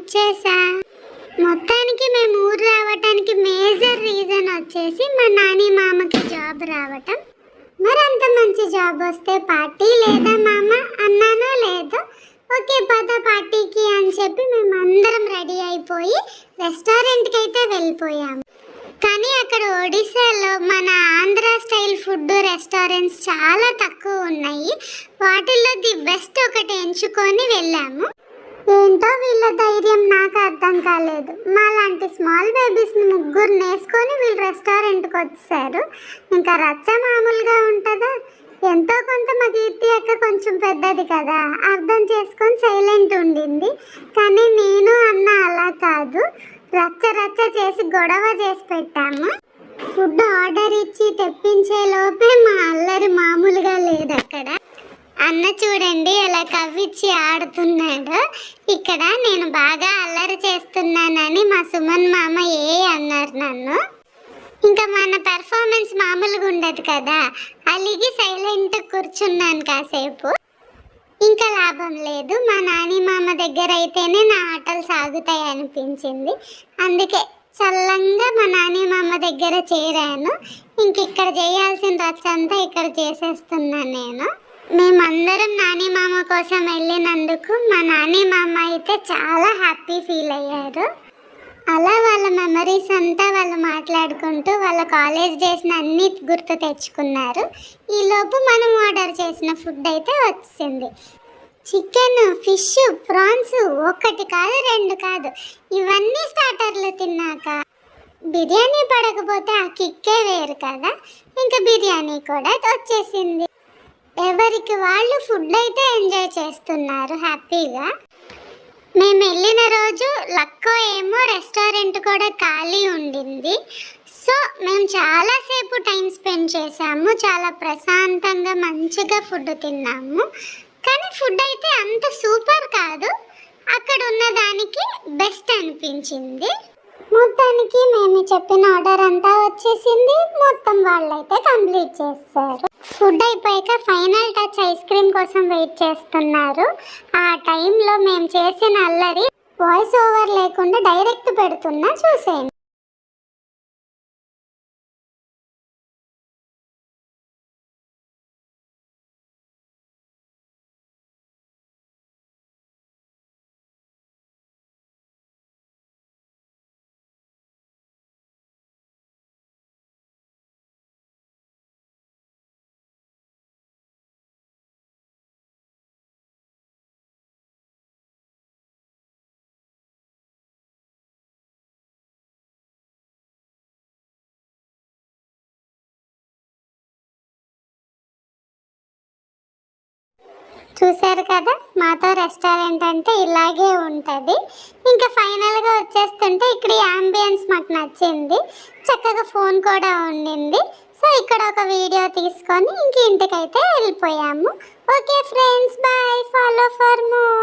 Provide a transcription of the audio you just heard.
వచ్చేసా. మొత్తానికి మేము ఊరు రావటానికి మేజర్ రీజన్ వచ్చేసి మా నాని మామకి జాబ్ రావటం. మరి అంత మంచి జాబ్ వస్తే పార్టీ లేదా మామ అన్నానో లేదో, ఓకే పద పార్టీకి అని చెప్పి మేము అందరం రెడీ అయిపోయి రెస్టారెంట్కి అయితే వెళ్ళిపోయాము. కానీ అక్కడ ఒడిశాలో మన ఆంధ్ర స్టైల్ ఫుడ్ రెస్టారెంట్స్ చాలా తక్కువ ఉన్నాయి. వాటిల్లో ది బెస్ట్ ఒకటి ఎంచుకొని వెళ్ళాము. ఏంటో వీళ్ళ ధైర్యం నాకు అర్థం కాలేదు. మా లాంటి స్మాల్ బేబీస్ని ముగ్గురు నేసుకొని వీళ్ళు రెస్టారెంట్కి వచ్చారు. ఇంకా రచ్చ మామూలుగా ఉంటుందా? ఎంతో కొంత మా కీర్తి అక్క కొంచెం పెద్దది కదా, అర్థం చేసుకొని సైలెంట్ ఉండింది. కానీ నేను అన్న అలా కాదు, రచ్చ రచ్చ చేసి గొడవ చేసి పెట్టాము. ఫుడ్ ఆర్డర్ ఇచ్చి తెప్పించే లోపే మా అల్లరి మామూలుగా లేదు. అక్కడ అన్న చూడండి ఎలా కవ్విచ్చి ఆడుతున్నాడు. ఇక్కడ నేను బాగా అల్లరి చేస్తున్నానని మా సుమన్ మామ అన్నారు నన్ను. ఇంకా మన పెర్ఫార్మెన్స్ మామూలుగా ఉండదు కదా, అలిగి సైలెంట్ కూర్చున్నాను కాసేపు. ఇంకా లాభం లేదు, మా నాని మామ దగ్గర అయితేనే నా ఆటలు సాగుతాయి అనిపించింది. అందుకే చల్లంగా మా నాని మామ దగ్గర చేరాను. ఇంక ఇక్కడ చేయాల్సిన రచ్చ అంతా ఇక్కడ చేసేస్తున్నాను నేను. మేమందరం నాని మామ కోసం వెళ్ళినందుకు మా నాని మామ అయితే చాలా హ్యాపీ ఫీల్ అయ్యారు. అలా వాళ్ళ మెమరీస్ అంతా వాళ్ళు మాట్లాడుకుంటూ వాళ్ళ కాలేజ్ డేస్ని అన్నీ గుర్తు తెచ్చుకున్నారు. ఈలోపు మనం ఆర్డర్ చేసిన ఫుడ్ అయితే వచ్చింది. చికెన్, ఫిష్, ప్రాన్స్, ఒకటి కాదు రెండు కాదు, ఇవన్నీ స్టార్టర్లు తిన్నాక బిర్యానీ పడకపోతే ఆ కిక్కే వేరు కదా. ఇంకా బిర్యానీ కూడా వచ్చేసింది. ఎవరికి వాళ్ళు ఫుడ్ అయితే ఎంజాయ్ చేస్తున్నారు హ్యాపీగా. మేము వెళ్ళిన రోజు లక్కో ఏమో రెస్టారెంట్ కూడా ఖాళీ ఉండింది. సో మేము చాలాసేపు టైం స్పెండ్ చేసాము. చాలా ప్రశాంతంగా మంచిగా ఫుడ్ తిన్నాము. కానీ ఫుడ్ అయితే అంత సూపర్ కాదు, అక్కడ ఉన్న దానికి బెస్ట్ అనిపించింది. మొత్తానికి మేము చెప్పిన ఆర్డర్ అంతా వచ్చేసింది. మొత్తం వాళ్ళైతే కంప్లీట్ చేస్తారు. ఫుడ్ అయిపోయాక ఫైనల్ టచ్ ఐస్ క్రీమ్ కోసం వెయిట్ చేస్తున్నారు. ఆ టైంలో మేము చేసిన అల్లరి వాయిస్ ఓవర్ లేకుండా డైరెక్ట్ పెడుతున్నా, చూసేయండి. చూశారు కదా, మాతో రెస్టారెంట్ అంటే ఇలాగే ఉంటుంది. ఇంకా ఫైనల్గా వచ్చేస్తుంటే ఇక్కడ యాంబియన్స్ మాకు నచ్చింది. చక్కగా ఫోన్ కూడా ఉండింది. సో ఇక్కడ ఒక వీడియో తీసుకొని ఇంక ఇంటికైతే వెళ్ళిపోయాము. Okay friends, bye, follow for more.